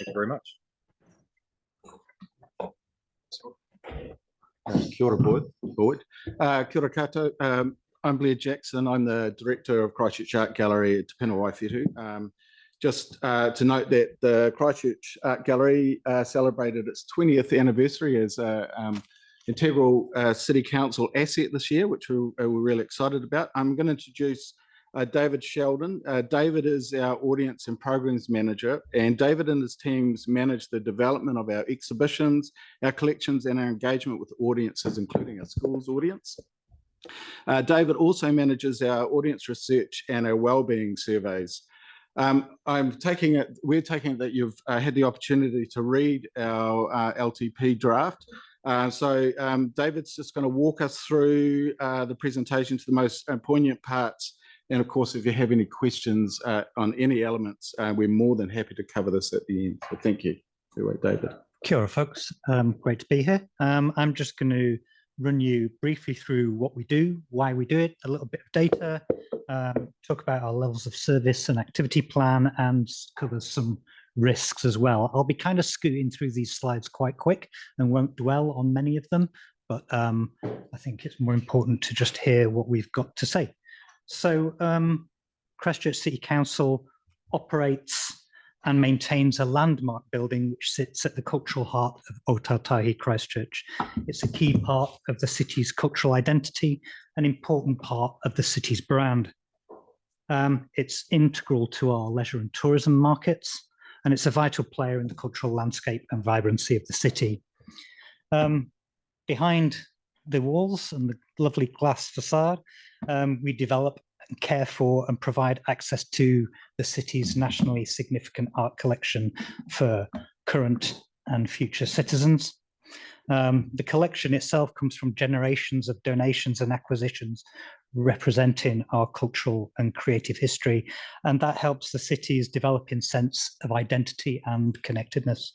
Thank you very much. Kia ora, Boyd. Kia ora koutou. I'm Blair Jackson. I'm the director of Christchurch Art Gallery at Te Pena Waiwhitu. Just to note that the Christchurch Art Gallery celebrated its 20th anniversary as an integral City Council asset this year, which we're really excited about. I'm going to introduce David Sheldon. David is our audience and programs manager, and David and his teams manage the development of our exhibitions, our collections, and our engagement with audiences, including our schools audience. David also manages our audience research and our wellbeing surveys. We're taking it that you've had the opportunity to read our LTP draft. David's just going to walk us through the presentation to the most poignant parts. And of course, if you have any questions on any elements, we're more than happy to cover this at the end. So thank you. Anyway, David. Kia ora, folks. Great to be here. I'm just going to run you briefly through what we do, why we do it, a little bit of data, talk about our levels of service and activity plan, and cover some risks as well. I'll be kind of scooting through these slides quite quick and won't dwell on many of them, but I think it's more important to just hear what we've got to say. So Christchurch City Council operates and maintains a landmark building which sits at the cultural heart of Ōtautahi Christchurch. It's a key part of the city's cultural identity, an important part of the city's brand. It's integral to our leisure and tourism markets, and it's a vital player in the cultural landscape and vibrancy of the city. Behind the walls and the lovely glass facade, we develop and care for and provide access to the city's nationally significant art collection for current and future citizens. The collection itself comes from generations of donations and acquisitions representing our cultural and creative history, and that helps the city's developing sense of identity and connectedness.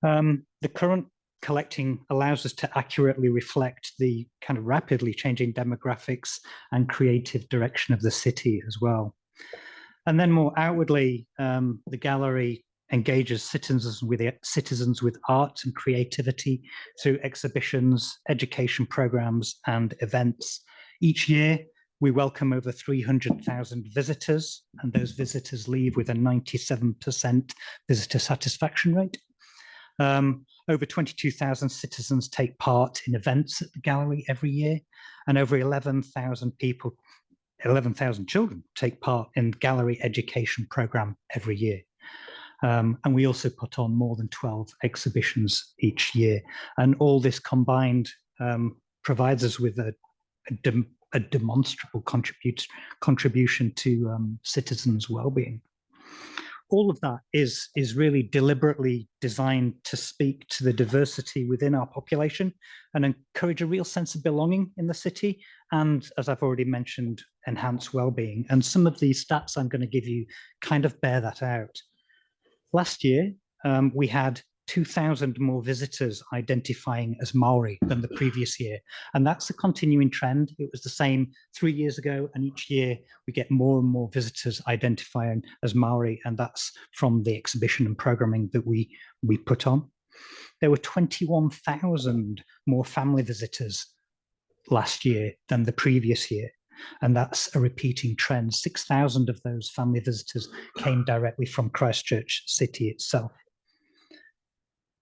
The current collecting allows us to accurately reflect the kind of rapidly changing demographics and creative direction of the city as well. And then more outwardly, the gallery engages citizens with art and creativity through exhibitions, education programs, and events. Each year, we welcome over 300,000 visitors, and those visitors leave with a 97% visitor satisfaction rate. Over 22,000 citizens take part in events at the gallery every year, and over 11,000 children take part in the gallery education program every year. And we also put on more than 12 exhibitions each year. And all this combined provides us with a demonstrable contribution to citizens' well-being. All of that is really deliberately designed to speak to the diversity within our population and encourage a real sense of belonging in the city, and, as I've already mentioned, enhance well-being. And some of these stats I'm going to give you kind of bear that out. Last year, we had 2,000 more visitors identifying as Maori than the previous year. And that's a continuing trend. It was the same 3 years ago, and each year we get more and more visitors identifying as Maori, and that's from the exhibition and programming that we put on. There were 21,000 more family visitors last year than the previous year, and that's a repeating trend. 6,000 of those family visitors came directly from Christchurch City itself.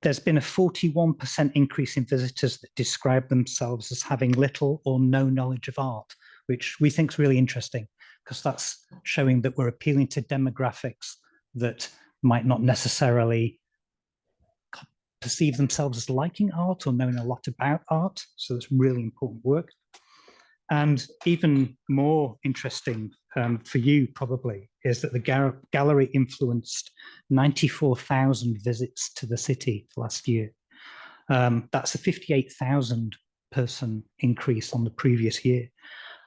There's been a 41% increase in visitors that describe themselves as having little or no knowledge of art, which we think is really interesting, because that's showing that we're appealing to demographics that might not necessarily perceive themselves as liking art or knowing a lot about art. So that's really important work. And even more interesting for you probably is that the gallery influenced 94,000 visits to the city last year. That's a 58,000 person increase on the previous year.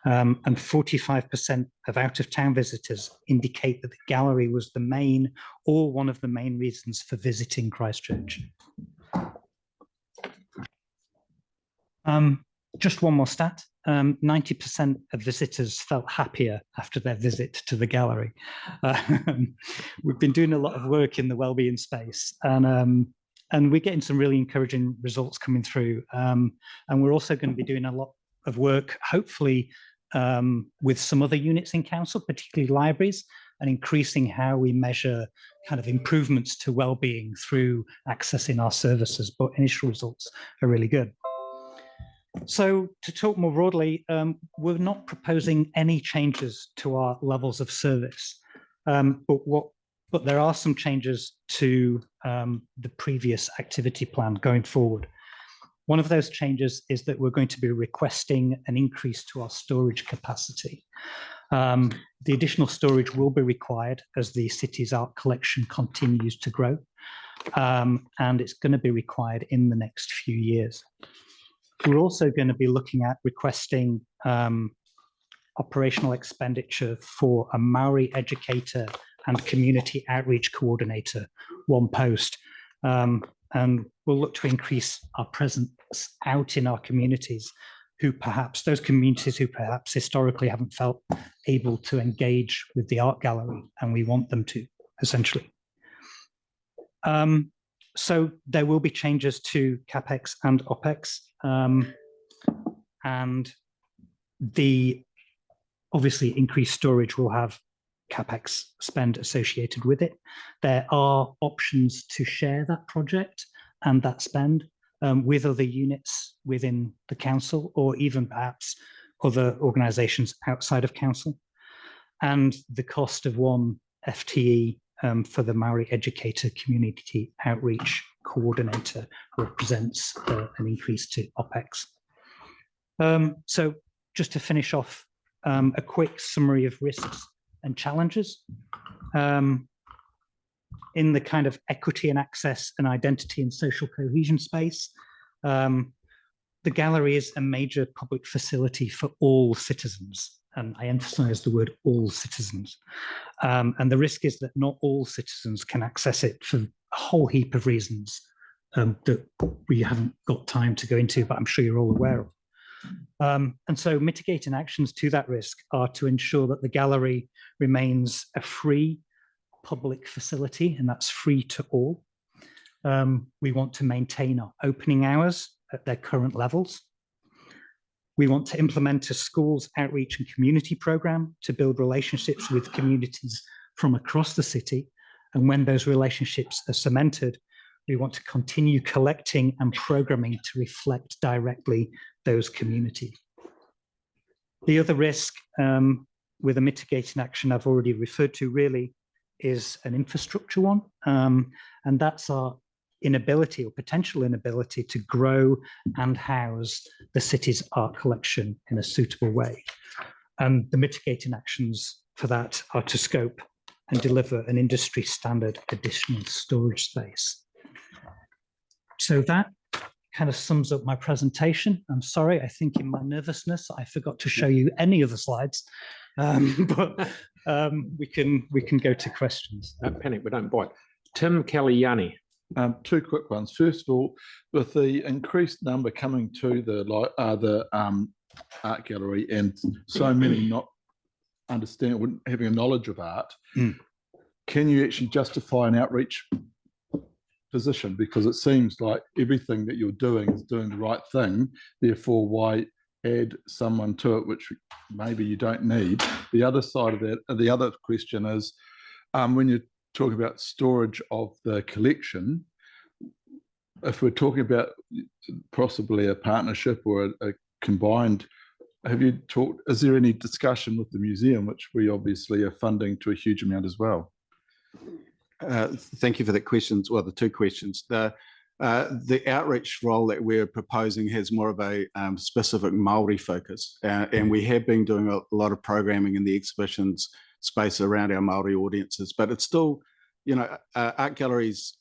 And 45% of out-of-town visitors indicate that the gallery was the main or one of the main reasons for visiting Christchurch. Just one more stat. 90% of visitors felt happier after their visit to the gallery. We've been doing a lot of work in the wellbeing space, and we're getting some really encouraging results coming through. And we're also going to be doing a lot of work, hopefully, with some other units in council, particularly libraries, and increasing how we measure kind of improvements to wellbeing through accessing our services. But initial results are really good. So to talk more broadly, we're not proposing any changes to our levels of service, but there are some changes to the previous activity plan going forward. One of those changes is that we're going to be requesting an increase to our storage capacity. The additional storage will be required as the city's art collection continues to grow, and it's going to be required in the next few years. We're also going to be looking at requesting operational expenditure for a Maori educator and community outreach coordinator, one post. And we'll look to increase our presence out in our communities, those communities who perhaps historically haven't felt able to engage with the art gallery, and we want them to, essentially. So there will be changes to CapEx and OpEx, and the obviously increased storage will have CapEx spend associated with it. There are options to share that project and that spend with other units within the council, or even perhaps other organisations outside of council. And the cost of one FTE for the Maori educator community outreach coordinator represents an increase to OpEx. So just to finish off, a quick summary of risks and challenges. In the kind of equity and access and identity and social cohesion space, the gallery is a major public facility for all citizens. And I emphasize the word all citizens. And the risk is that not all citizens can access it for a whole heap of reasons that we haven't got time to go into, but I'm sure you're all aware of. And so mitigating actions to that risk are to ensure that the gallery remains a free public facility, and that's free to all. We want to maintain our opening hours at their current levels. We want to implement a schools outreach and community program to build relationships with communities from across the city. And when those relationships are cemented, we want to continue collecting and programming to reflect directly those communities. The other risk with a mitigating action I've already referred to really is an infrastructure one, and that's our inability or potential inability to grow and house the city's art collection in a suitable way. And the mitigating actions for that are to scope and deliver an industry standard additional storage space. So that kind of sums up my presentation. I'm sorry, I think in my nervousness, I forgot to show you any of the slides, but we can go to questions. Don't panic, we don't bite. Tim Kelly-Yanni. Two quick ones. First of all, with the increased number coming to the art gallery and so many not understand, having a knowledge of art, can you actually justify an outreach position? Because it seems like everything that you're doing is doing the right thing. Therefore, why add someone to it, which maybe you don't need? The other side of that, the other question is, when you talk about storage of the collection, if we're talking about possibly a partnership or a combined, have you talked, is there any discussion with the museum, which we obviously are funding to a huge amount as well? Thank you for the questions. Well, the two questions. The outreach role that we're proposing has more of a specific Māori focus, and we have been doing a lot of programming in the exhibitions space around our Māori audiences, but it's still, you know, art galleries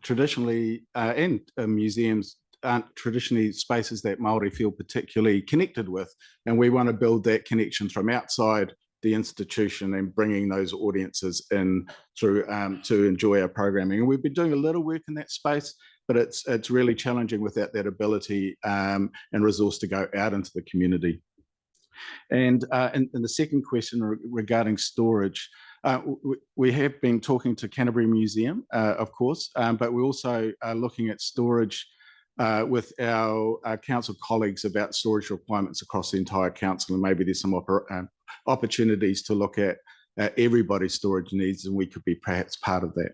traditionally and museums aren't traditionally spaces that Māori feel particularly connected with, and we want to build that connection from outside the institution and bringing those audiences in through to enjoy our programming. And we've been doing a little work in that space, but it's really challenging without that ability and resource to go out into the community. And the second question regarding storage, we have been talking to Canterbury Museum, of course, but we also are looking at storage with our council colleagues about storage requirements across the entire council, and maybe there's some opportunities to look at everybody's storage needs, and we could be perhaps part of that.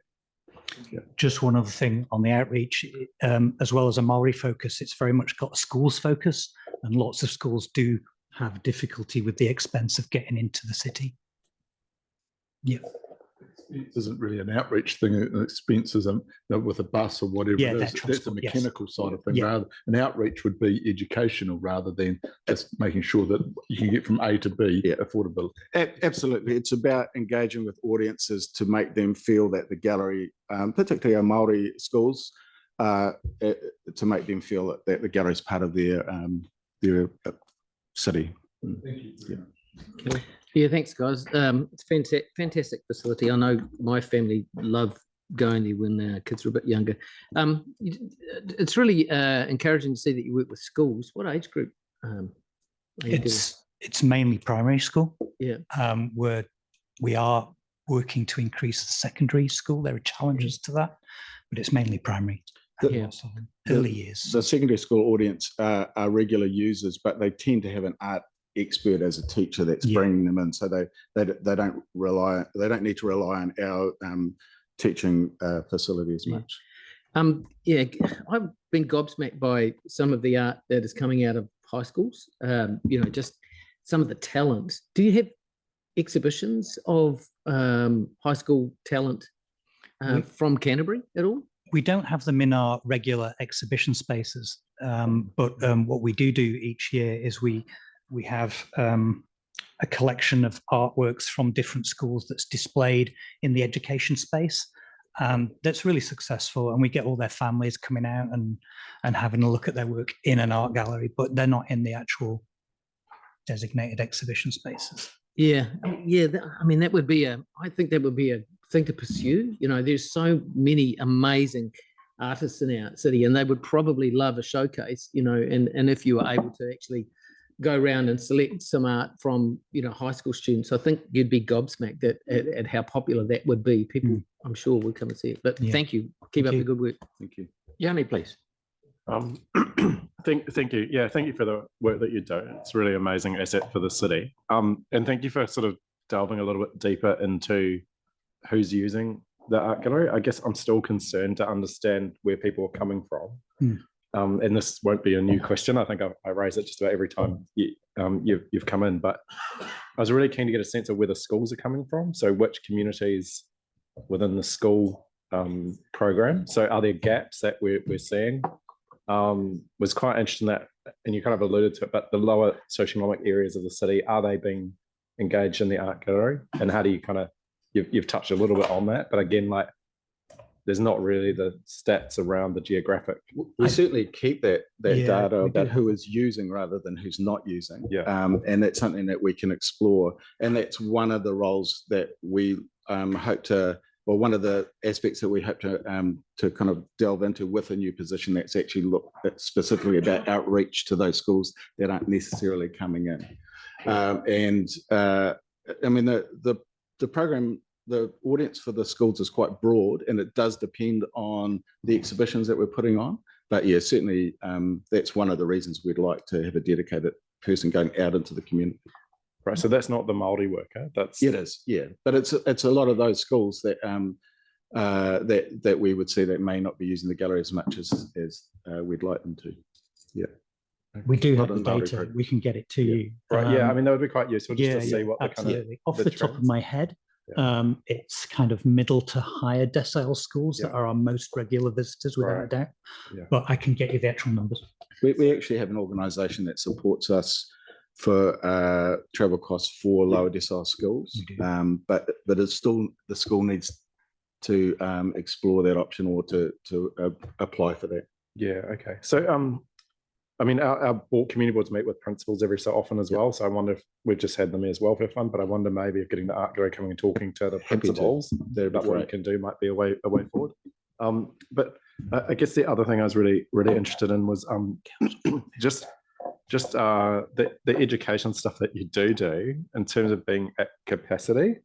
Yeah. Just one other thing on the outreach, as well as a Maori focus, it's very much got a schools focus, and lots of schools do have difficulty with the expense of getting into the city. Yeah. It isn't really an outreach thing. An expense is with a bus or whatever it is. That's the mechanical side of things. Rather, an outreach would be educational rather than just making sure that you can get from A to B affordability. Absolutely. It's about engaging with audiences to make them feel that the gallery, particularly our Maori schools, to make them feel that the gallery is part of their city. Thank you. Yeah, thanks, guys. It's fantastic facility. I know my family loved going there when their kids were a bit younger. It's really encouraging to see that you work with schools. What age group? It's mainly primary school. Yeah. Where we are working to increase the secondary school. There are challenges to that, but it's mainly primary. Early years. The secondary school audience are regular users, but they tend to have an art expert as a teacher that's bringing them in, so they don't need to rely on our teaching facility as much. I've been gobsmacked by some of the art that is coming out of high schools. Just some of the talent. Do you have exhibitions of high school talent from Canterbury at all? We don't have them in our regular exhibition spaces, but what we do each year is we have a collection of artworks from different schools that's displayed in the education space. That's really successful, and we get all their families coming out and having a look at their work in an art gallery, but they're not in the actual designated exhibition spaces. I mean, that would be I think that would be a thing to pursue. There's so many amazing artists in our city, and they would probably love a showcase, and if you were able to actually go around and select some art from high school students, I think you'd be gobsmacked at how popular that would be. People, I'm sure, would come and see it. But thank you. Keep up the good work. Thank you. Yanni, please. Thank you. Yeah, thank you for the work that you do. It's a really amazing asset for the city. And thank you for sort of delving a little bit deeper into who's using the art gallery. I guess I'm still concerned to understand where people are coming from. And this won't be a new question. I think I raise it just about every time you've come in, but I was really keen to get a sense of where the schools are coming from. So which communities within the school program. So are there gaps that we're seeing? Was quite interested in that, and you kind of alluded to it, but the lower socioeconomic areas of the city, are they being engaged in the art gallery? And how do you kind of, you've touched a little bit on that, but again, like, there's not really the stats around the geographic. We certainly keep that data about who is using rather than who's not using. And that's something that we can explore. And that's one of the roles that we hope to, well, one of the aspects that we hope to kind of delve into with a new position that's actually look specifically about outreach to those schools that aren't necessarily coming in. I mean, the program, the audience for the schools is quite broad, and it does depend on the exhibitions that we're putting on. But yeah, certainly that's one of the reasons we'd like to have a dedicated person going out into the community. Right, so that's not the Māori worker. That's it is, yeah. But it's a lot of those schools that that we would see that may not be using the gallery as much as we'd like them to. Yeah. We do have the data. We can get it to you. Right. Yeah. I mean, that would be quite useful just to see what the kind of off the top of my head. It's kind of middle to higher decile schools that are our most regular visitors, without a doubt. But I can get you the actual numbers. We actually have an organisation that supports us for travel costs for lower decile schools. But it's still, the school needs to explore that option or to apply for that. Yeah. Okay. So I mean, our community boards meet with principals every so often as well. So I wonder if we've just had them as well for fun, but I wonder maybe if getting the art gallery coming and talking to the principals about what you can do might be a way forward. But I guess the other thing I was really interested in was just the education stuff that you do in terms of being at capacity,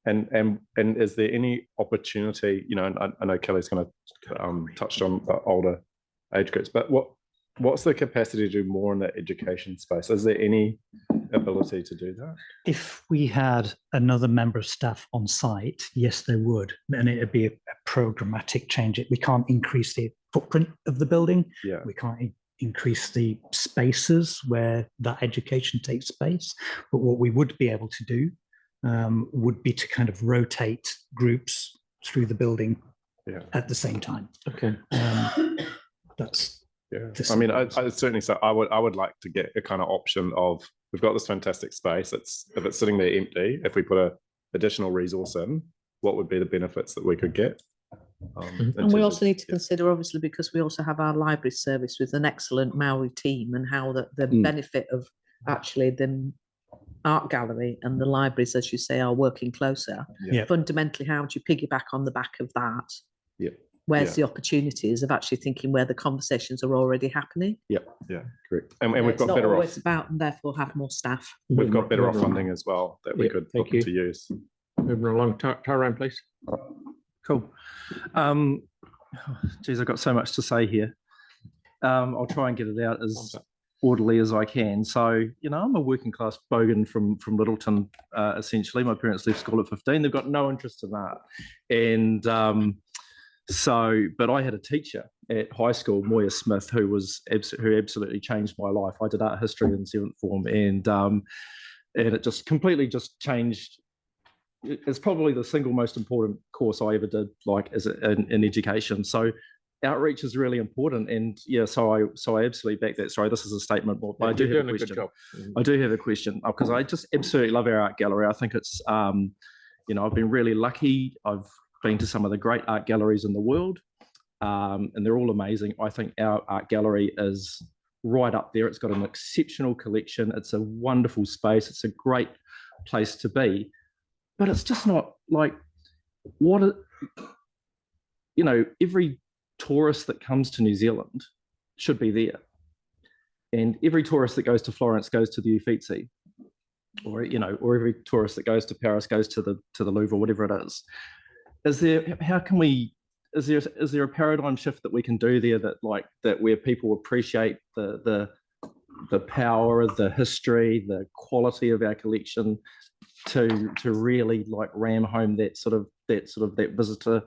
and is there any opportunity? You know, and I know Kelly's kind of touched on the older age groups, but what's the capacity to do more in that education space? Is there any ability to do that? If we had another member of staff on site, yes, there would, and it'd be a programmatic change. We can't increase the footprint of the building. Yeah. We can't increase the spaces where that education takes place. But what we would be able to do would be to kind of rotate groups through the building at the same time. Okay. That's I mean, I certainly say I would like to get a kind of option of, we've got this fantastic space. If it's sitting there empty, if we put a additional resource in, what would be the benefits that we could get? And we also need to consider, obviously, because we also have our library service with an excellent Maori team, and how the benefit of actually the art gallery and the libraries, as you say, are working closer. Yeah. Fundamentally, how do you piggyback on the back of that? Yeah. Where's the opportunities of actually thinking where the conversations are already happening? Yeah, correct. And we've got better off. It's about, and therefore have more staff. We've got better off funding as well that we could look to use. Moving along, Tyrone, please. Cool. Geez, I've got so much to say here. I'll try and get it out as orderly as I can. So, you know, I'm a working class bogan from Littleton, essentially. My parents left school at 15. They've got no interest in that. And but I had a teacher at high school, Moya Smith, who absolutely changed my life. I did art history in 7th form, and it just completely changed. It's probably the single most important course I ever did, like in education. So outreach is really important, and so I absolutely back that. Sorry, this is a statement, but I do have a question. I do have a question because I just absolutely love our art gallery. I think it's you know, I've been really lucky. I've been to some of the great art galleries in the world, and they're all amazing. I think our art gallery is right up there. It's got an exceptional collection. It's a wonderful space. It's a great place to be, but it's just not like you know, every tourist that comes to New Zealand should be there, and every tourist that goes to Florence goes to the Uffizi, or you know, or every tourist that goes to Paris goes to the Louvre, or whatever it is. Is there a paradigm shift that we can do there that where people appreciate the power, the history, the quality of our collection, to really like ram home that visitor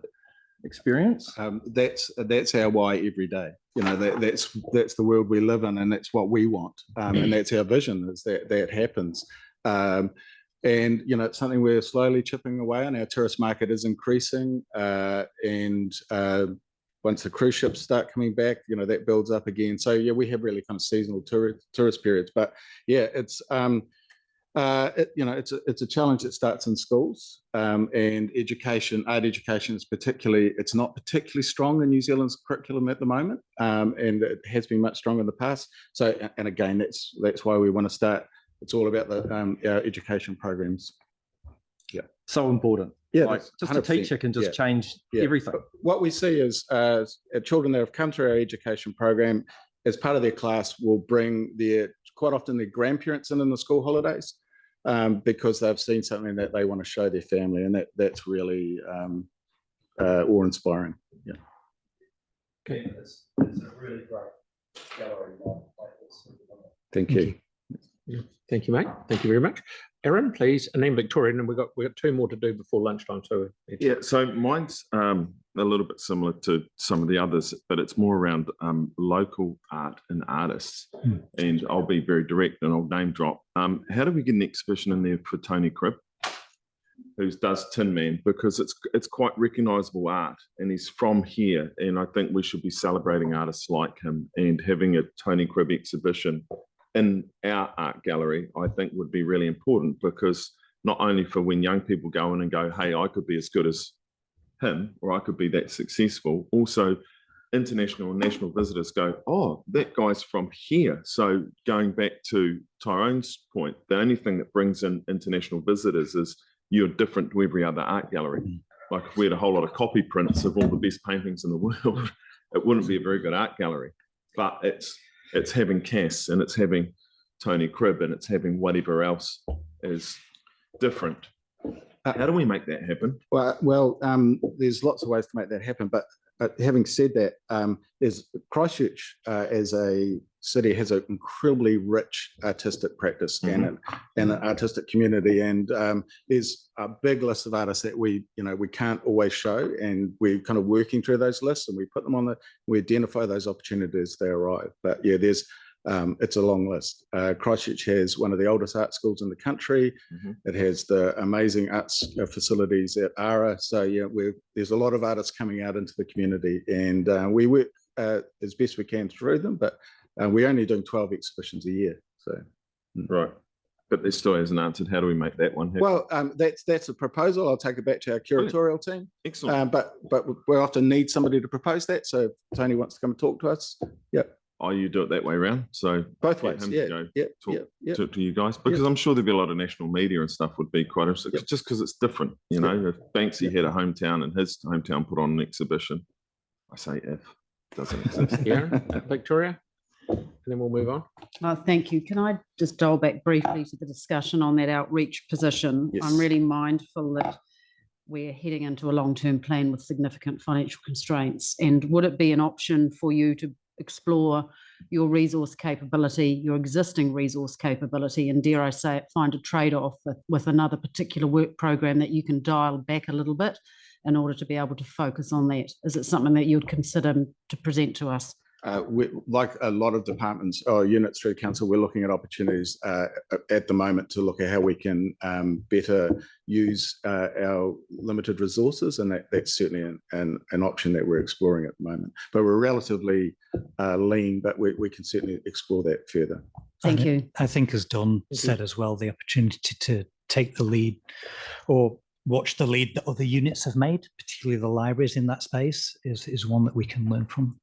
experience? That's our why every day. You know, that's the world we live in, and that's what we want, and that's our vision, is that happens. And, you know, it's something we're slowly chipping away on. Our tourist market is increasing. And once the cruise ships start coming back, you know, that builds up again. So, yeah, we have really kind of seasonal tourist periods. But, yeah, it's, you know, it's a challenge that starts in schools. And education, art education is it's not particularly strong in New Zealand's curriculum at the moment. And it has been much stronger in the past. So, and again, that's why we want to start. It's all about our education programs. Yeah, so important. Yeah, like just 100%. A teacher can just change everything. But what we see is children that have come through our education program, as part of their class, will bring quite often their grandparents in the school holidays, because they've seen something that they want to show their family, and that's really awe-inspiring. Yeah. Okay, it's a really great gallery. Thank you. Thank you, mate. Thank you very much. Aaron, please, and then Victoria, and we've got 2 more to do before lunchtime. So so mine's a little bit similar to some of the others, but it's more around local art and artists. And I'll be very direct and I'll name drop. How do we get an exhibition in there for Tony Cribb, who does Tin Man? Because it's quite recognisable art, and he's from here, and I think we should be celebrating artists like him, and having a Tony Cribb exhibition in our art gallery, I think would be really important, because not only for when young people go in and go, hey, I could be as good as him, or I could be that successful, also international and national visitors go, oh, that guy's from here. So going back to Tyrone's point, the only thing that brings in international visitors is you're different to every other art gallery. like if we had a whole lot of copy prints of all the best paintings in the world, it wouldn't be a very good art gallery. But it's having Cass and it's having Tony Cribb and it's having whatever else is different. How do we make that happen? Well, there's lots of ways to make that happen, but having said that, there's Christchurch as a city has an incredibly rich artistic practice and an artistic community, and there's a big list of artists that we can't always show, and we're kind of working through those lists and we put them on we identify those opportunities as they arrive. But yeah, there's it's a long list. Christchurch has one of the oldest art schools in the country. It has the amazing arts facilities at ARA. So yeah, there's a lot of artists coming out into the community, and we work as best we can through them. But we're only doing 12 exhibitions a year. So right, but there still hasn't answered. How do we make that one happen? Well, that's a proposal. I'll take it back to our curatorial team. Excellent. But we often need somebody to propose that. So if Tony wants to come and talk to us, yep. Oh, you do it that way around. So both ways, talk to you guys, because I'm sure there'd be a lot of national media and stuff would be quite interesting, just because it's different. You know, if Banksy had a hometown and his hometown put on an exhibition, I say if doesn't exist. Yeah, Victoria, and then we'll move on. Thank you. Can I just dial back briefly to the discussion on that outreach position? Yes. I'm really mindful that we're heading into a long-term plan with significant financial constraints. And would it be an option for you to explore your resource capability, your existing resource capability, and dare I say it, find a trade-off with another particular work program that you can dial back a little bit in order to be able to focus on that? Is it something that you'd consider to present to us? Like a lot of departments or units through council, we're looking at opportunities at the moment to look at how we can better use our limited resources, and that's certainly an option that we're exploring at the moment. But we're relatively lean, but we can certainly explore that further. Thank you. I think, as Don said as well, the opportunity to take the lead or watch the lead that other units have made, particularly the libraries in that space, is one that we can learn from.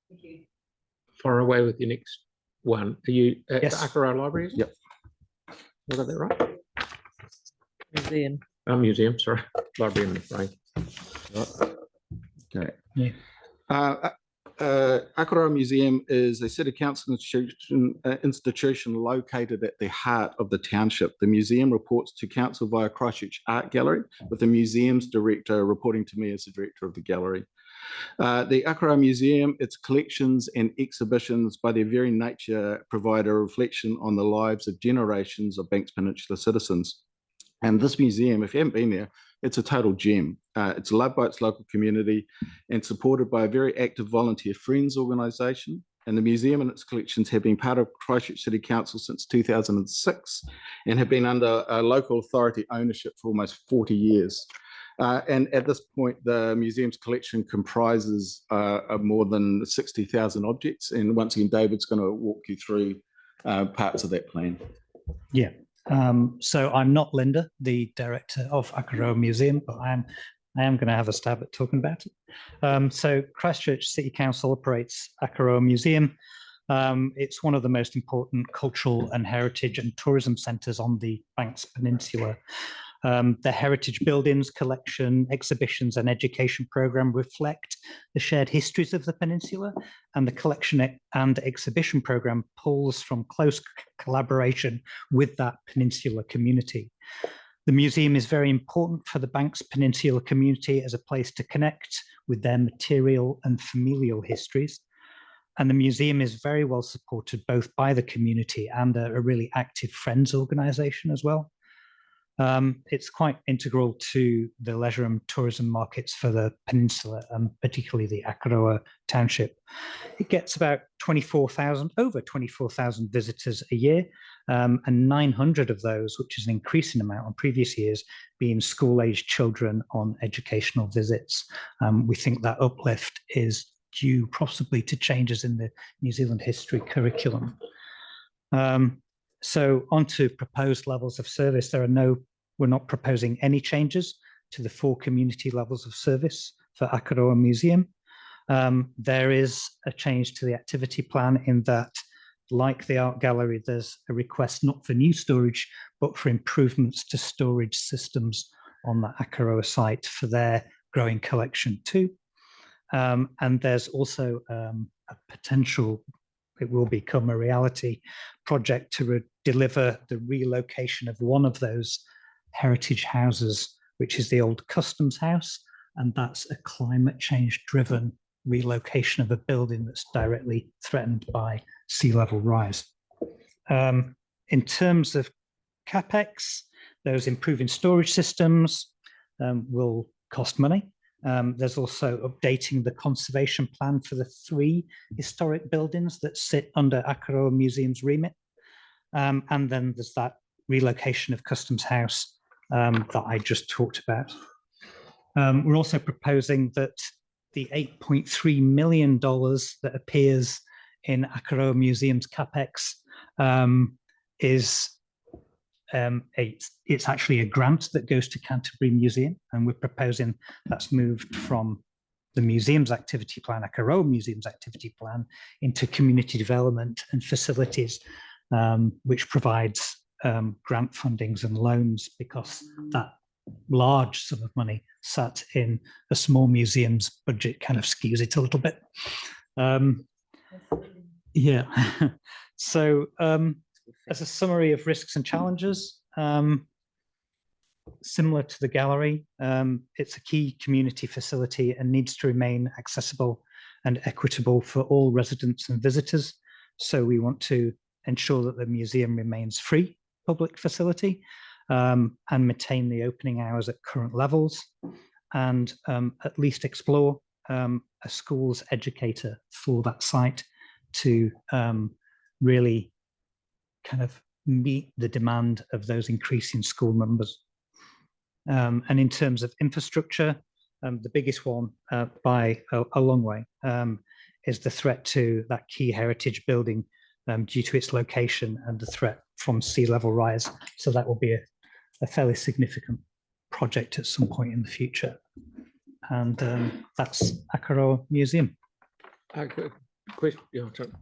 Thank you. Far away with your next one. Are you at Yes. the Akaroa Library? Yep. I got that right? Museum. Museum, sorry. Library in the brain. Okay. Yeah. Akaroa Museum is a city council institution located at the heart of the township. The museum reports to council via Christchurch Art Gallery, with the museum's director reporting to me as the director of the gallery. The Akaroa Museum, its collections and exhibitions by their very nature provide a reflection on the lives of generations of Banks Peninsula citizens. And this museum, if you haven't been there, it's a total gem. It's loved by its local community and supported by a very active volunteer friends organisation. And the museum and its collections have been part of Christchurch City Council since 2006 and have been under local authority ownership for almost 40 years. And at this point, the museum's collection comprises of more than 60,000 objects. And once again, David's going to walk you through parts of that plan. Yeah. So I'm not Linda, the director of Akaroa Museum, but I am going to have a stab at talking about it. So Christchurch City Council operates Akaroa Museum. It's one of the most important cultural and heritage and tourism centres on the Banks Peninsula. The heritage buildings, collection, exhibitions and education programme reflect the shared histories of the peninsula, and the collection and exhibition programme pulls from close collaboration with that peninsula community. The museum is very important for the Banks Peninsula community as a place to connect with their material and familial histories. And the museum is very well supported both by the community and a really active friends organisation as well. It's quite integral to the leisure and tourism markets for the peninsula, and particularly the Akaroa township. It gets about over 24,000 visitors a year, and 900 of those, which is an increasing amount on previous years, being school-aged children on educational visits. We think that uplift is due possibly to changes in the New Zealand history curriculum. So on to proposed levels of service. We're not proposing any changes to the 4 community levels of service for Akaroa Museum. There is a change to the activity plan in that, like the art gallery, there's a request not for new storage, but for improvements to storage systems on the Akaroa site for their growing collection too. And there's also a potential, it will become a reality, project to deliver the relocation of one of those heritage houses, which is the old customs house. And that's a climate change driven relocation of a building that's directly threatened by sea level rise. In terms of CapEx, those improving storage systems will cost money. There's also updating the conservation plan for the 3 historic buildings that sit under Akaroa Museum's remit. And then there's that relocation of Customs House that I just talked about. We're also proposing that the $8.3 million that appears in Akaroa Museum's CapEx it's actually a grant that goes to Canterbury Museum, and we're proposing that's moved from the museum's activity plan, Akaroa Museum's activity plan, into community development and facilities, which provides grant fundings and loans, because that large sum of money sat in a small museum's budget kind of skews it a little bit. Yeah. So as a summary of risks and challenges, similar to the gallery, it's a key community facility and needs to remain accessible and equitable for all residents and visitors. So we want to ensure that the museum remains free public facility and maintain the opening hours at current levels, and at least explore a schools educator for that site to really kind of meet the demand of those increasing school numbers. And in terms of infrastructure, the biggest one by a long way is the threat to that key heritage building due to its location and the threat from sea level rise. So that will be a fairly significant project at some point in the future. And that's Akaroa Museum. Question,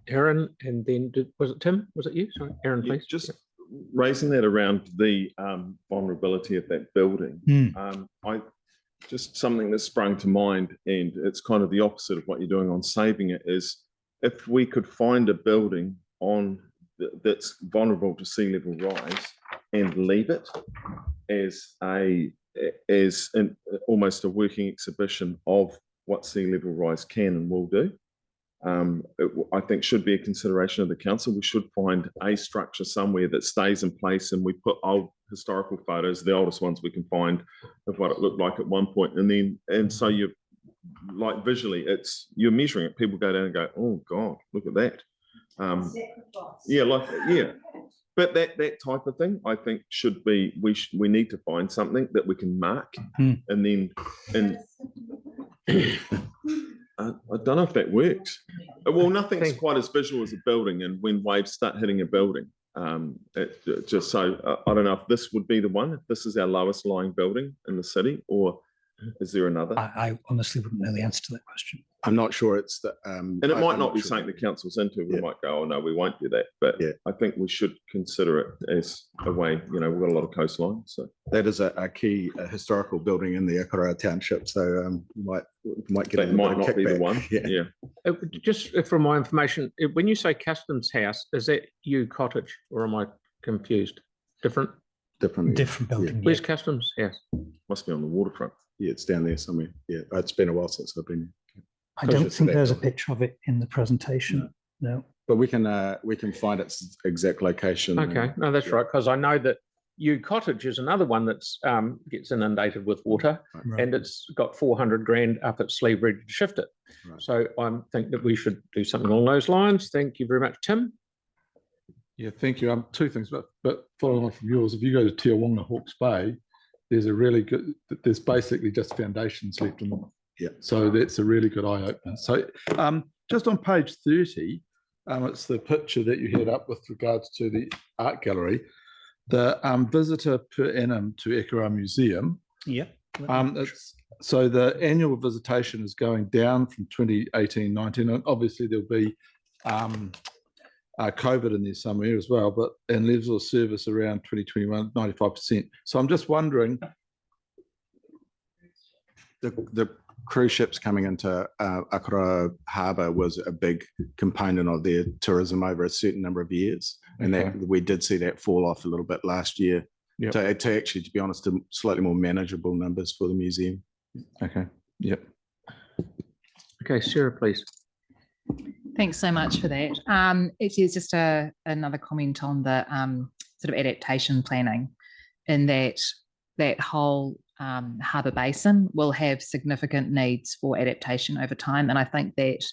Aaron, and then was it Tim? Was it you? Sorry, Aaron, please. Just raising that around the vulnerability of that building. I just something that sprung to mind, and it's kind of the opposite of what you're doing on saving it, is if we could find a building on that's vulnerable to sea level rise and leave it as almost a working exhibition of what sea level rise can and will do. I think should be a consideration of the council. We should find a structure somewhere that stays in place, and we put old historical photos, the oldest ones we can find, of what it looked like at one point, and so you like visually, you're measuring it. People go down and go, oh God, look at that. But that type of thing, I think, should be. We need to find something that we can mark, and then I don't know if that works. Well, nothing's quite as visual as a building, and when waves start hitting a building, just so I don't know if this would be the one, if this is our lowest lying building in the city, or is there another? I honestly wouldn't know the answer to that question. I'm not sure it's the. And it might not be something the council's into. We might go, oh no, we won't do that. But I think we should consider it as a way. We've got a lot of coastline, so that is a key historical building in the Akaroa township. So might get that might not be the one. Yeah. Just for my information, when you say Customs House, is that cottage, or am I confused? Different building. Yeah. Where's Customs House? Must be on the waterfront. Yeah, it's down there somewhere. Yeah, it's been a while since I've been. I don't think there's a picture of it in the presentation. No. But we can find its exact location. Okay, no, that's right, because I know that Cottage is another one that's gets inundated with water, and it's got 400 grand up its sleeve ready to shift it. Right. So I think that we should do something along those lines. Thank you very much, Tim. Yeah, thank you. Two things, but following on from yours, if you go to Te Wanga Hawke's Bay, there's basically just foundations left in them. Yeah. So that's a really good eye opener. So just on page 30, it's the picture that you had up with regards to the art gallery, the visitor per annum to Akaroa Museum. Yeah. So the annual visitation is going down from 2018-19, and obviously there'll be COVID in there somewhere as well, but and levels of service around 2021, 95%. So I'm just wondering, the cruise ships coming into Akaroa Harbour was a big component of their tourism over a certain number of years, and that we did see that fall off a little bit last year. Yep. To actually, to be honest, to slightly more manageable numbers for the museum. Okay. Yep. Okay, Sarah, please. Thanks so much for that. It's just another comment on the sort of adaptation planning, in that whole harbour basin will have significant needs for adaptation over time. And I think that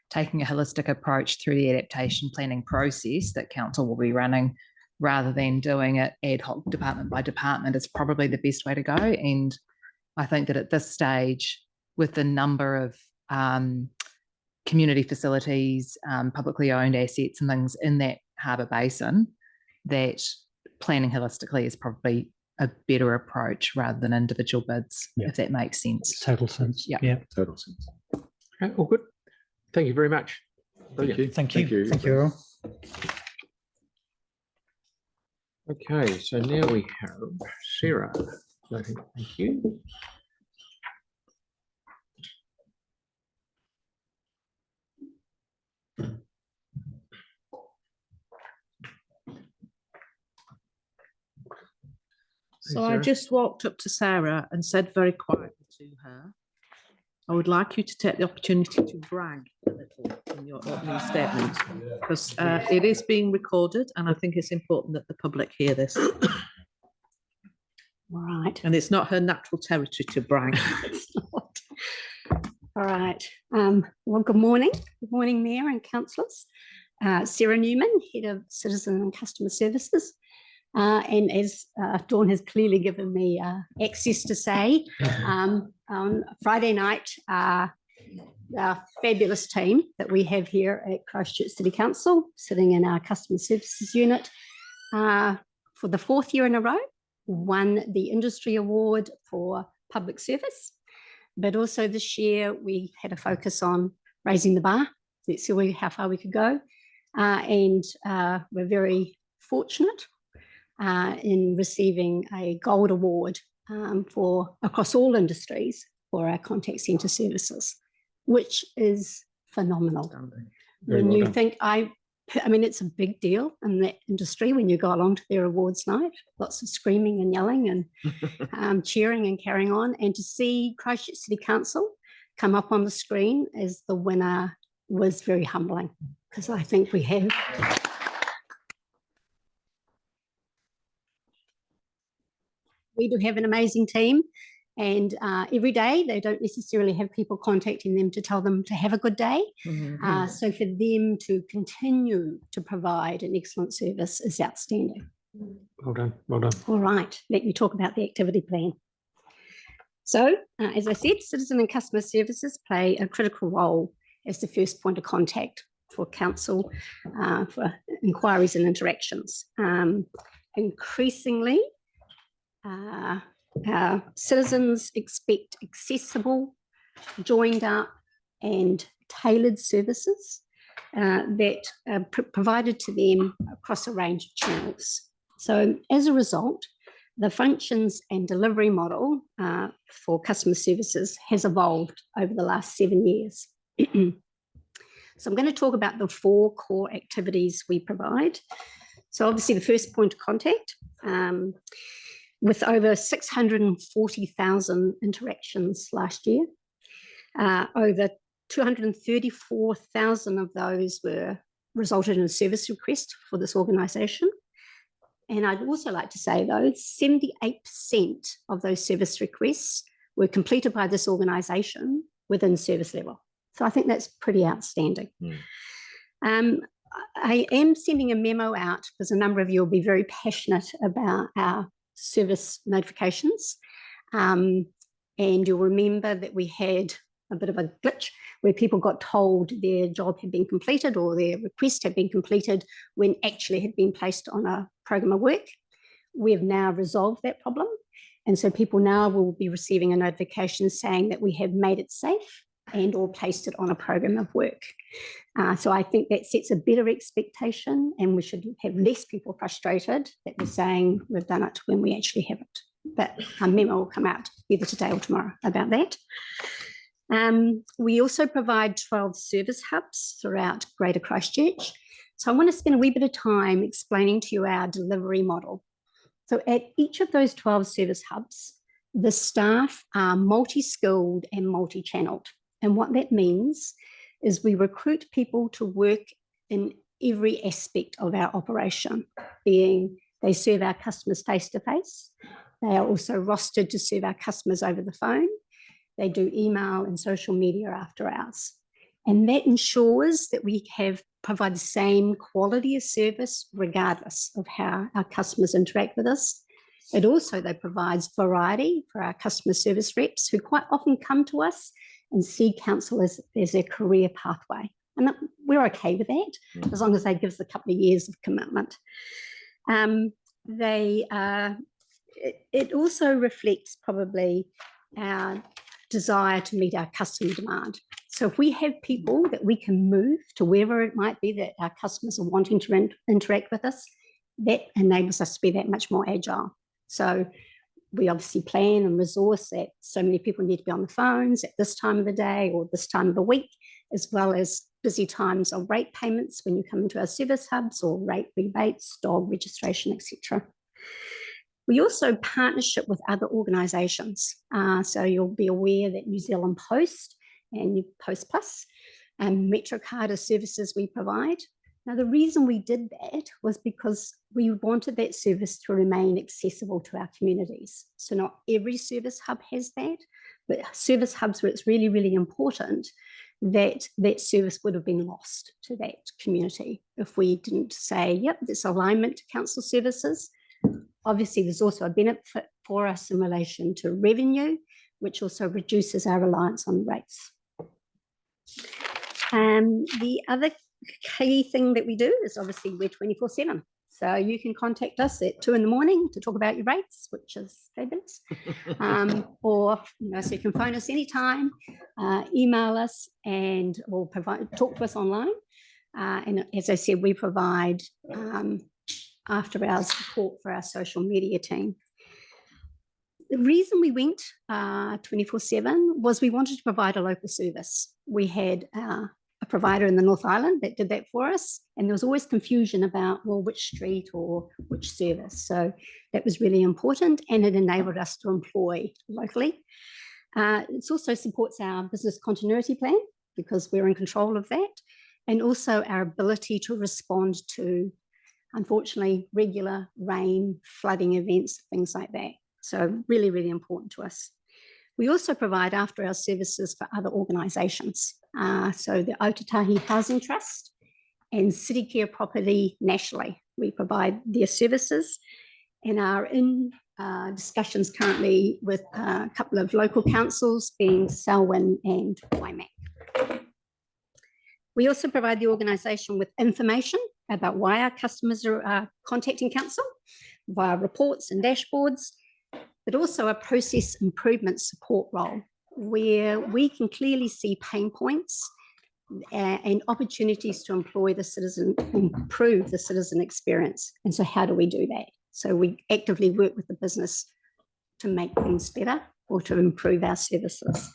taking a holistic approach through the adaptation planning process that council will be running, rather than doing it ad hoc department by department, is probably the best way to go. And I think that at this stage, with the number of community facilities, publicly owned assets and things in that harbour basin, that planning holistically is probably a better approach rather than individual bids, if that makes sense. Total sense. Yeah. Total sense. Okay, all good. Thank you very much. Brilliant. Thank you. Thank you, Earl. Okay, so now we have Sarah. Thank you. So I just walked up to Sarah and said very quietly to her, I would like you to take the opportunity to brag a little in your opening statement, because it is being recorded and I think it's important that the public hear this. All right. And it's not her natural territory to brag. It's not. All right. Well, good morning. Good morning, Mayor and councillors. Sarah Newman, Head of Citizen and Customer Services. And as Dawn has clearly given me access to say, on Friday night, our fabulous team that we have here at Christchurch City Council, sitting in our Customer Services unit, for the 4th year in a row, won the Industry Award for Public Service. But also this year, we had a focus on raising the bar. Let's see how far we could go. And we're very fortunate in receiving a gold award for across all industries for our contact centre services, which is phenomenal. When you think, I mean, it's a big deal in that industry when you go along to their awards night, lots of screaming and yelling and cheering and carrying on. And to see Christchurch City Council come up on the screen as the winner was very humbling, because I think we have an amazing team, and every day they don't necessarily have people contacting them to tell them to have a good day. So for them to continue to provide an excellent service is outstanding. Well done. Well done. All right, let me talk about the activity plan. So as I said, citizen and customer services play a critical role as the first point of contact for council for inquiries and interactions. Increasingly, citizens expect accessible, joined up and tailored services that are provided to them across a range of channels. So as a result, the functions and delivery model for customer services has evolved over the last 7 years. So I'm going to talk about the 4 core activities we provide. So obviously the first point of contact, with over 640,000 interactions last year. Over 234,000 of those resulted in a service request for this organisation. And I'd also like to say, though, 78% of those service requests were completed by this organisation within service level. So I think that's pretty outstanding. I am sending a memo out because a number of you will be very passionate about our service notifications. And you'll remember that we had a bit of a glitch where people got told their job had been completed or their request had been completed when actually had been placed on a program of work. We have now resolved that problem. And so people now will be receiving a notification saying that we have made it safe and or placed it on a program of work. So I think that sets a better expectation, and we should have less people frustrated that we're saying we've done it when we actually haven't. but a memo will come out either today or tomorrow about that. We also provide 12 service hubs throughout Greater Christchurch. So I want to spend a wee bit of time explaining to you our delivery model. So at each of those 12 service hubs, the staff are multi-skilled and multi-channeled. And what that means is we recruit people to work in every aspect of our operation, being they serve our customers face-to-face. They are also rostered to serve our customers over the phone. They do email and social media after hours. And that ensures that we provide the same quality of service regardless of how our customers interact with us. It also, though, provides variety for our customer service reps who quite often come to us and see council as their career pathway. And we're okay with that, as long as they give us a couple of years of commitment. It also reflects probably our desire to meet our customer demand. So if we have people that we can move to wherever it might be that our customers are wanting to interact with us, that enables us to be that much more agile. So we obviously plan and resource that so many people need to be on the phones at this time of the day or this time of the week, as well as busy times of rate payments when you come into our service hubs or rate rebates, dog registration, etc. We also partnership with other organisations. So you'll be aware that New Zealand Post and Post Plus and MetroCard are services we provide. Now, the reason we did that was because we wanted that service to remain accessible to our communities. So not every service hub has that, but service hubs where it's really, really important that that service would have been lost to that community if we didn't say, yep, this alignment to council services. Obviously, there's also a benefit for us in relation to revenue, which also reduces our reliance on rates. The other key thing that we do is obviously we're 24/7. So you can contact us at 2 in to talk about your rates, which is fabulous. Or so you can phone us anytime, email us, and we'll talk to us online. And as I said, we provide after hours support for our social media team. The reason we went 24/7 was we wanted to provide a local service. We had a provider in the North Island that did that for us, and there was always confusion about, well, which street or which service. So that was really important, and it enabled us to employ locally. It also supports our business continuity plan because we're in control of that, and also our ability to respond to, unfortunately, regular rain, flooding events, things like that. So really, really important to us. We also provide after-hours services for other organisations. So the Otatahi Housing Trust and City Care Property nationally. We provide their services and are in discussions currently with a couple of local councils, being Selwyn and Waimak. We also provide the organisation with information about why our customers are contacting council via reports and dashboards, but also a process improvement support role where we can clearly see pain points and opportunities to improve the citizen experience. And so how do we do that? So we actively work with the business to make things better or to improve our services.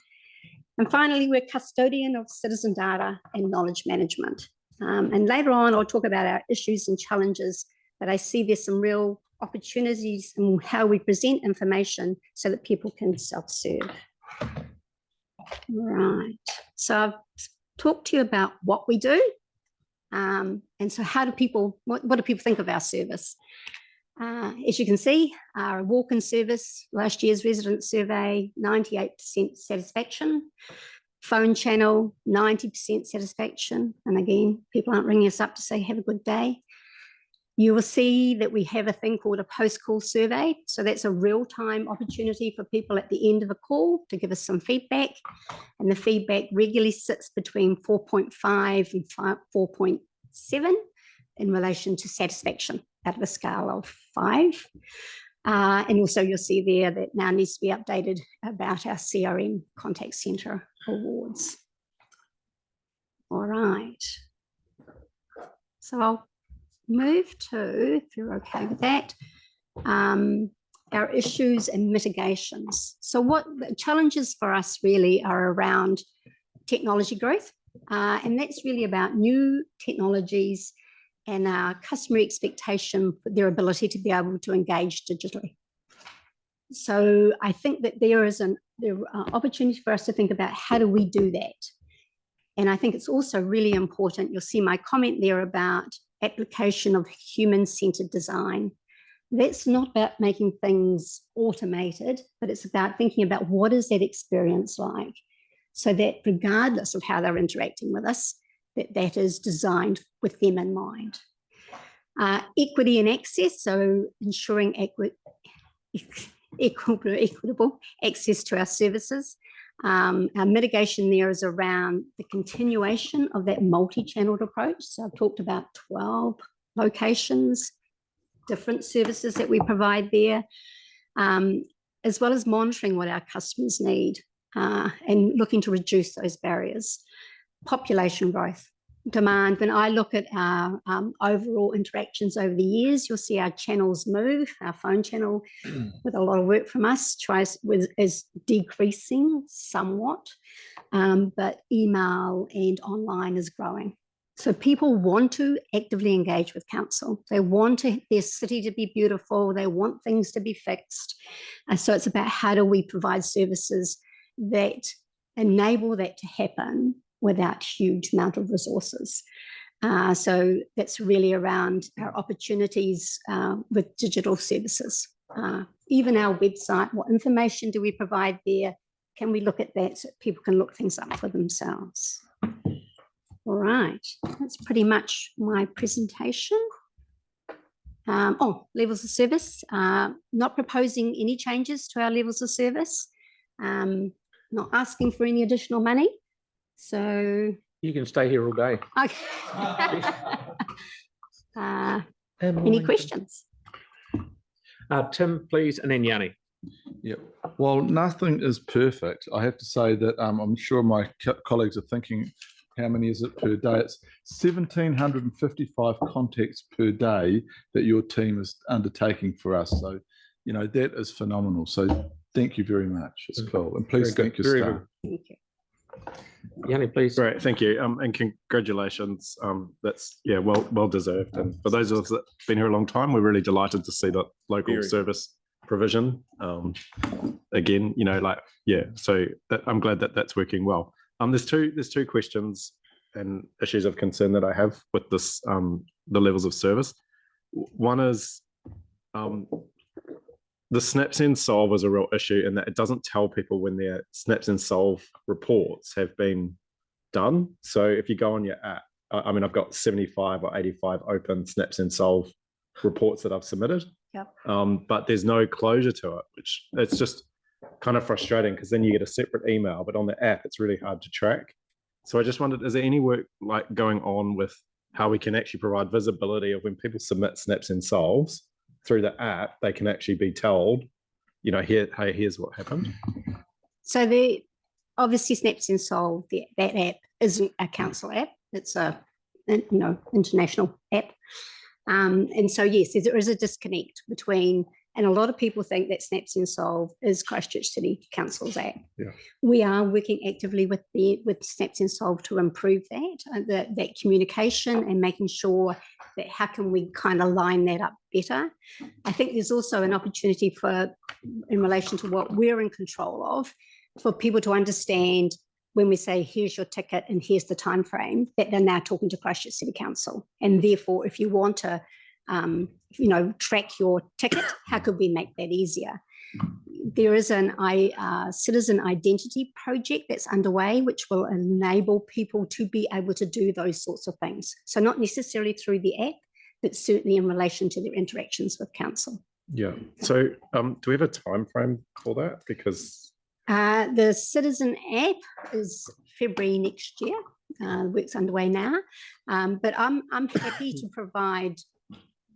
And finally, we're custodian of citizen data and knowledge management. And later on, I'll talk about our issues and challenges, but I see there's some real opportunities in how we present information so that people can self-serve. Right, so I've talked to you about what we do. And so how do people, what do people think of our service? As you can see, our walk-in service, last year's resident survey, 98% satisfaction. Phone channel, 90% satisfaction. And again, people aren't ringing us up to say, have a good day. You will see that we have a thing called a post-call survey. So that's a real-time opportunity for people at the end of a call to give us some feedback. And the feedback regularly sits between 4.5 and 4.7 in relation to satisfaction out of a scale of 5. And also you'll see there that now needs to be updated about our CRM contact centre awards. All right. So I'll move to, if you're okay with that, our issues and mitigations. So what the challenges for us really are around technology growth, and that's really about new technologies and our customer expectation for their ability to be able to engage digitally. So I think that there is an opportunity for us to think about how do we do that. And I think it's also really important, you'll see my comment there about application of human-centered design. That's not about making things automated, but it's about thinking about what is that experience like, so that regardless of how they're interacting with us, that is designed with them in mind. Equity and access, so ensuring equitable access to our services. Our mitigation there is around the continuation of that multi-channeled approach. So I've talked about 12 locations, different services that we provide there, as well as monitoring what our customers need and looking to reduce those barriers. Population growth, demand. When I look at our overall interactions over the years, you'll see our channels move. Our phone channel, with a lot of work from us, is decreasing somewhat, but email and online is growing. So people want to actively engage with council. They want their city to be beautiful. They want things to be fixed. So it's about how do we provide services that enable that to happen without huge amount of resources. So that's really around our opportunities with digital services. Even our website, what information do we provide there? Can we look at that so people can look things up for themselves? All right, that's pretty much my presentation. Levels of service. Not proposing any changes to our levels of service. Not asking for any additional money. So you can stay here all day. Okay. Any questions? Tim, please, and then Yanni. Yep. Well, nothing is perfect. I have to say that I'm sure my colleagues are thinking, how many is it per day? It's 1,755 contacts per day that your team is undertaking for us. So, you know, that is phenomenal. So thank you very much. It's cool. And please thank your staff. Thank you. Yanni, please. Great, thank you, and congratulations. That's well deserved. And for those of us that've been here a long time, we're really delighted to see that local service provision. Again, you know, so I'm glad that that's working well. There's two questions and issues of concern that I have with this, the levels of service. One is the snaps and solve is a real issue in that it doesn't tell people when their snaps and solve reports have been done. So if you go on your app, I mean, I've got 75 or 85 open snaps and solve reports that I've submitted. Yep. But there's no closure to it, which it's just kind of frustrating because then you get a separate email, but on the app, it's really hard to track. So I just wondered, is there any work like going on with how we can actually provide visibility of when people submit snaps and solves through the app, they can actually be told, you know, hey, here's what happened. So obviously Snaps and Solve, that app isn't a council app. It's a international app. And so, yes, there is a disconnect between, and a lot of people think that Snaps and Solve is Christchurch City Council's app. Yeah. We are working actively with Snaps and Solve to improve that communication and making sure that how can we kind of line that up better. I think there's also an opportunity in relation to what we're in control of, for people to understand when we say, here's your ticket and here's the time frame, that they're now talking to Christchurch City Council. And therefore, if you want to track your ticket, how could we make that easier? There is an citizen identity project that's underway, which will enable people to be able to do those sorts of things. So not necessarily through the app, but certainly in relation to their interactions with council. Yeah. So do we have a time frame for that? Because the citizen app is February next year. The work's underway now, but I'm happy to provide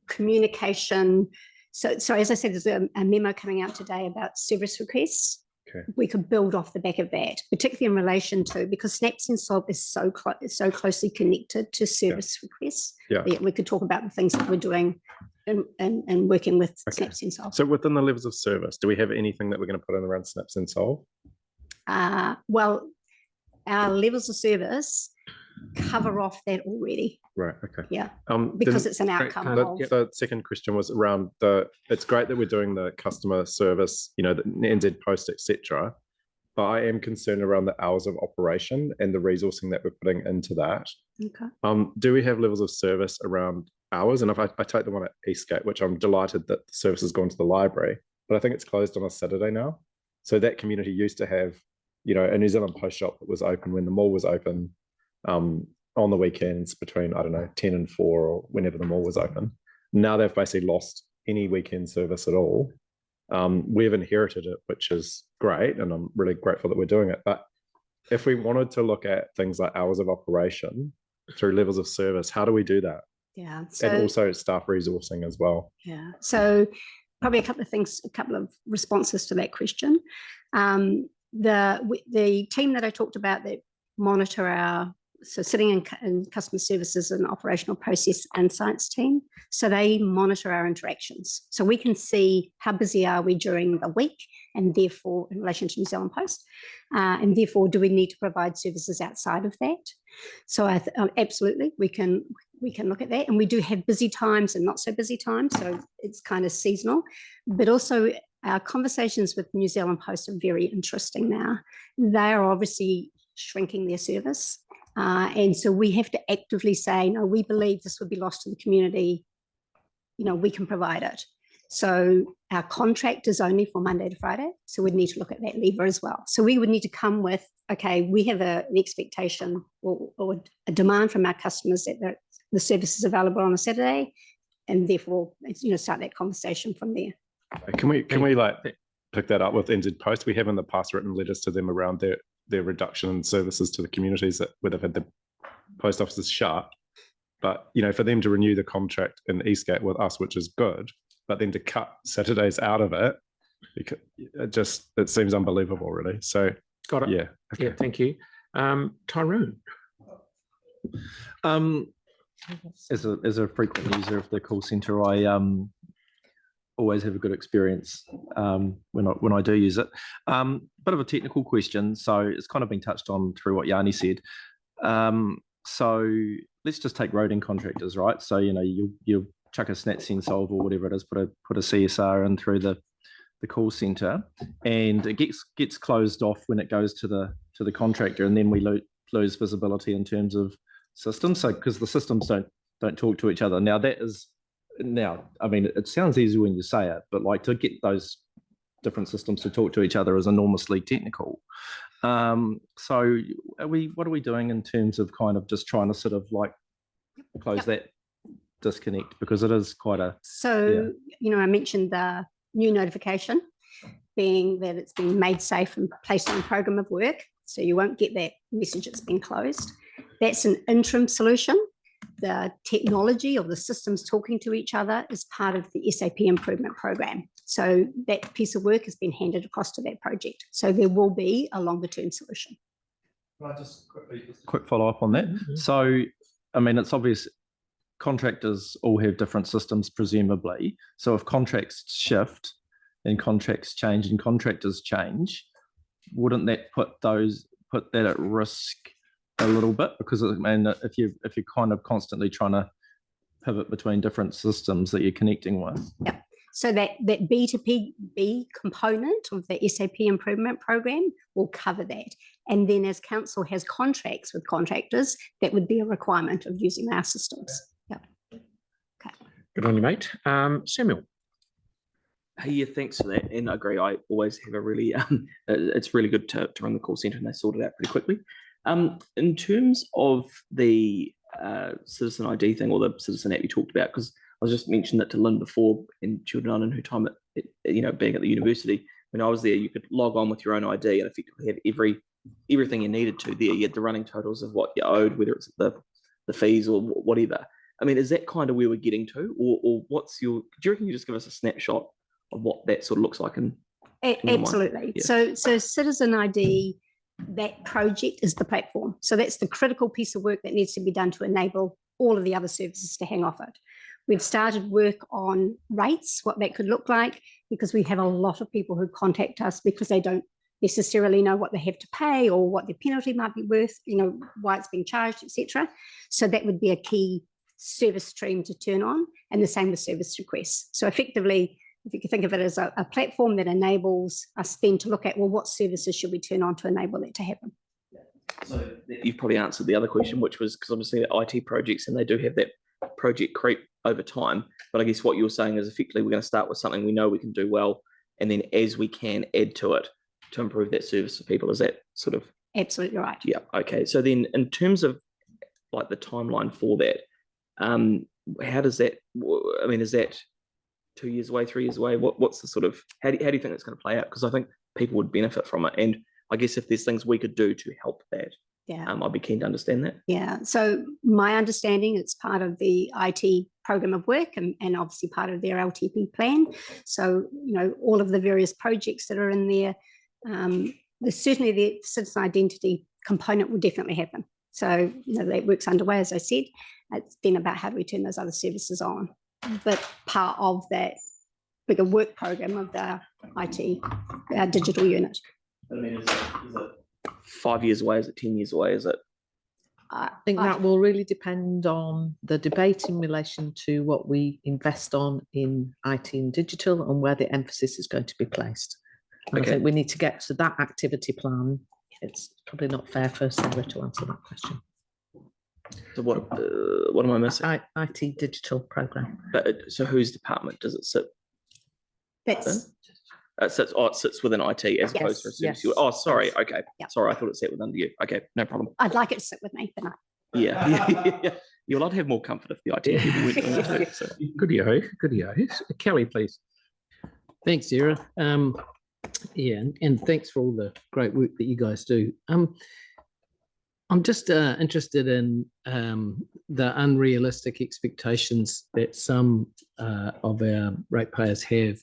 communication. So as I said, there's a memo coming out today about service requests. Okay. We could build off the back of that, particularly in relation to, because Snaps and Solve is so closely connected to service requests. Yeah. We could talk about the things that we're doing and working with Snaps and Solve. So within the levels of service, do we have anything that we're going to put in around Snaps and Solve? Well, our levels of service cover off that already. Right. Okay. Yeah. Because it's an outcome. The second question was around it's great that we're doing the customer service, the NZ Post, etc. But I am concerned around the hours of operation and the resourcing that we're putting into that. Okay. Do we have levels of service around hours? And if I take the one at Eastgate, which I'm delighted that the service has gone to the library, but I think it's closed on a Saturday now. So that community used to have, a New Zealand Post shop that was open when the mall was open on the weekends between, 10 and 4 or whenever the mall was open. Now they've basically lost any weekend service at all. We've inherited it, which is great, and I'm really grateful that we're doing it. But if we wanted to look at things like hours of operation through levels of service, how do we do that? Yeah. And also staff resourcing as well. Yeah. So probably a couple of responses to that question. The team that I talked about that monitor sitting in customer services and operational process insights team. So they monitor our interactions. So we can see how busy are we during the week, and therefore in relation to New Zealand Post, and therefore do we need to provide services outside of that? So absolutely, we can look at that, and we do have busy times and not so busy times. So it's kind of seasonal, but also our conversations with New Zealand Post are very interesting now. They are obviously shrinking their service. And so we have to actively say, no, we believe this would be lost to the community. We can provide it. So our contract is only for Monday to Friday. So we'd need to look at that lever as well. So we would need to come with, okay, we have an expectation or a demand from our customers that the service is available on a Saturday, and therefore, start that conversation from there. Can we pick that up with NZ Post? We have in the past written letters to them around their reduction in services to the communities where they've had the post offices shut. But, for them to renew the contract in Eastgate with us, which is good, but then to cut Saturdays out of it, it seems unbelievable, really. So, got it. Yeah. Okay. Yeah, thank you. Tyrone. As a frequent user of the call centre, I always have a good experience when I do use it. Bit of a technical question, so it's kind of been touched on through what Yanni said. So let's just take roading contractors, right? So you'll chuck a SnapSend solve or whatever it is, put a CSR in through the call centre, and it gets closed off when it goes to the contractor, and then we lose visibility in terms of systems. So because the systems don't talk to each other. Now, it sounds easy when you say it, but to get those different systems to talk to each other is enormously technical. So what are we doing in terms of kind of just trying to sort of close that disconnect, because it is quite a... So, I mentioned the new notification being that it's been made safe and placed on a program of work. So you won't get that message it's been closed. That's an interim solution. The technology of the systems talking to each other is part of the SAP improvement program. So that piece of work has been handed across to that project. So there will be a longer term solution. Can I just quick follow up on that? So, it's obvious contractors all have different systems, presumably. So if contracts shift and contracts change and contractors change, wouldn't that put that at risk a little bit? Because if you're kind of constantly trying to pivot between different systems that you're connecting with. Yeah. So that B2B component of the SAP improvement program will cover that. And then as council has contracts with contractors, that would be a requirement of using our systems. Yeah. Okay. Good on you, mate. Samuel. Hey, yeah, thanks for that. And I agree, I always have a really, it's really good to run the call centre and they sort it out pretty quickly. In terms of the citizen ID thing, or the citizen app you talked about, because I was just mentioning that to Lynn before, and she would have known in her time at being at the university, when I was there, you could log on with your own ID and effectively have everything you needed to there. You had the running totals of what you owed, whether it's the fees or whatever. Is that kind of where we're getting to, or what's do you reckon you just give us a snapshot of what that sort of looks like? Absolutely. Yeah. So citizen ID, that project is the platform. So that's the critical piece of work that needs to be done to enable all of the other services to hang off it. We've started work on rates, what that could look like, because we have a lot of people who contact us because they don't necessarily know what they have to pay or what their penalty might be worth, why it's being charged, etc. So that would be a key service stream to turn on, and the same with service requests. So effectively, if you can think of it as a platform that enables us then to look at, well, what services should we turn on to enable that to happen? So you've probably answered the other question, which was because obviously the IT projects, and they do have that project creep over time. But I guess what you're saying is effectively we're going to start with something we know we can do well, and then as we can add to it to improve that service for people. Is that sort of? Absolutely right. Yeah. Okay. So then in terms of like the timeline for that, how does that, I mean, is that 2 years away, 3 years away? What's the sort of, how do you think it's going to play out? Because I think people would benefit from it. And I guess if there's things we could do to help that, I'd be keen to understand that. Yeah. So my understanding, it's part of the IT program of work and obviously part of their LTP plan. So, all of the various projects that are in there, there's certainly the citizen identity component will definitely happen. So, that work's underway, as I said. It's then about how do we turn those other services on. But part of that bigger work program of the IT digital unit. I mean, is it 5 years away? Is it 10 years away? Is it? I think that will really depend on the debate in relation to what we invest on in IT and digital and where the emphasis is going to be placed. And I think we need to get to that activity plan. It's probably not fair for Sarah to answer that question. So what am I missing? IT digital program. But so whose department does it sit? It sits within IT as opposed to a service. Oh, sorry. Okay. Yep. Sorry, I thought it sat within you. Okay, no problem. I'd like it to sit with me, but no. Yeah. You're allowed to have more comfort if the IT people went on too. So. Good. Kelly, please. Thanks, Sarah. And thanks for all the great work that you guys do. I'm just interested in the unrealistic expectations that some of our ratepayers have,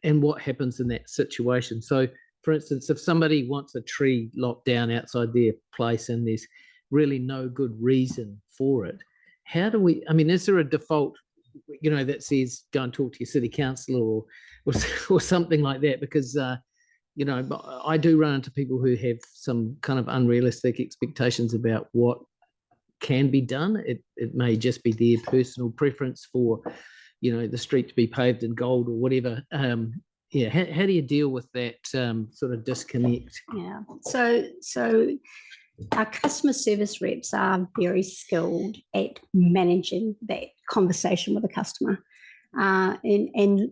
and what happens in that situation. So, for instance, if somebody wants a tree locked down outside their place and there's really no good reason for it, how do we, is there a default, that says go and talk to your city councillor or something like that? Because, I do run into people who have some kind of unrealistic expectations about what can be done. It may just be their personal preference for, the street to be paved in gold or whatever. How do you deal with that sort of disconnect? Yeah. So our customer service reps are very skilled at managing that conversation with the customer and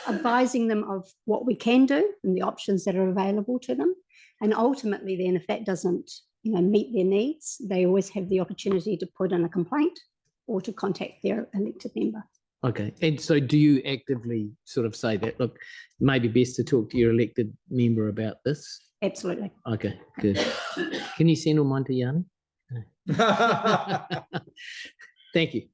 advising them of what we can do and the options that are available to them. And ultimately then, if that doesn't meet their needs, they always have the opportunity to put in a complaint or to contact their elected member. Okay. And so do you actively sort of say that, look, maybe best to talk to your elected member about this? Absolutely. Okay, good. Can you send all mine to Yanni? Thank you.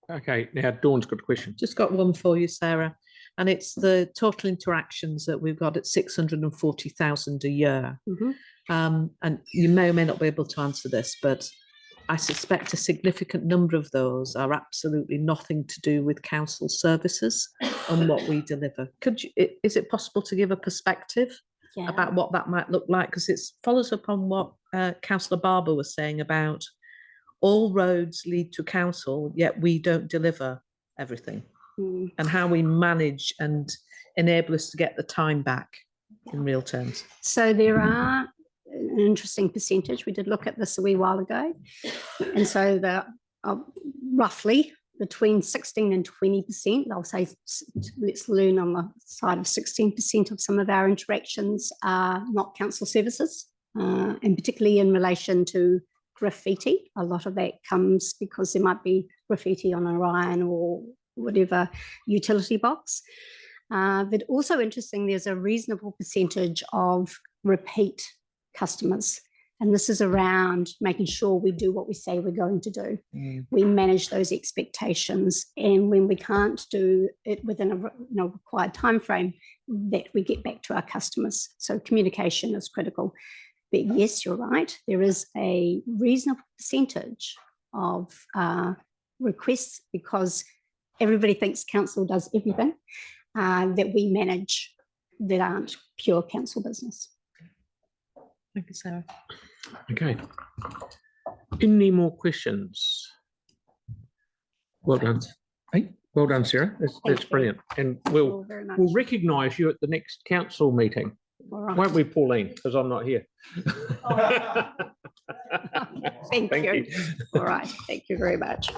Okay, now Dawn's got a question. Just got one for you, Sarah. And it's the total interactions that we've got at 640,000 a year. Mm-hmm. And you may or may not be able to answer this, but I suspect a significant number of those are absolutely nothing to do with council services and what we deliver. Is it possible to give a perspective about what that might look like? Because it follows up on what Councillor Barber was saying about all roads lead to council, yet we don't deliver everything. And how we manage and enable us to get the time back in real terms. So there are an interesting percentage. We did look at this a wee while ago. And so the roughly between 16 and 20%, I'll say let's learn on the side of 16% of some of our interactions are not council services, and particularly in relation to graffiti. A lot of that comes because there might be graffiti on Orion or whatever utility box. But also interesting, there's a reasonable percentage of repeat customers. And this is around making sure we do what we say we're going to do. We manage those expectations. And when we can't do it within a required time frame, that we get back to our customers. So communication is critical. But yes, you're right. There is a reasonable percentage of requests, because everybody thinks council does everything that we manage that aren't pure council business. Thank you, Sarah. Okay. Any more questions? Well done. Hey, well done, Sarah. That's brilliant. And we'll recognise you at the next council meeting. All right. Won't we, Pauline? Because I'm not here. Thank you. All right. Thank you very much.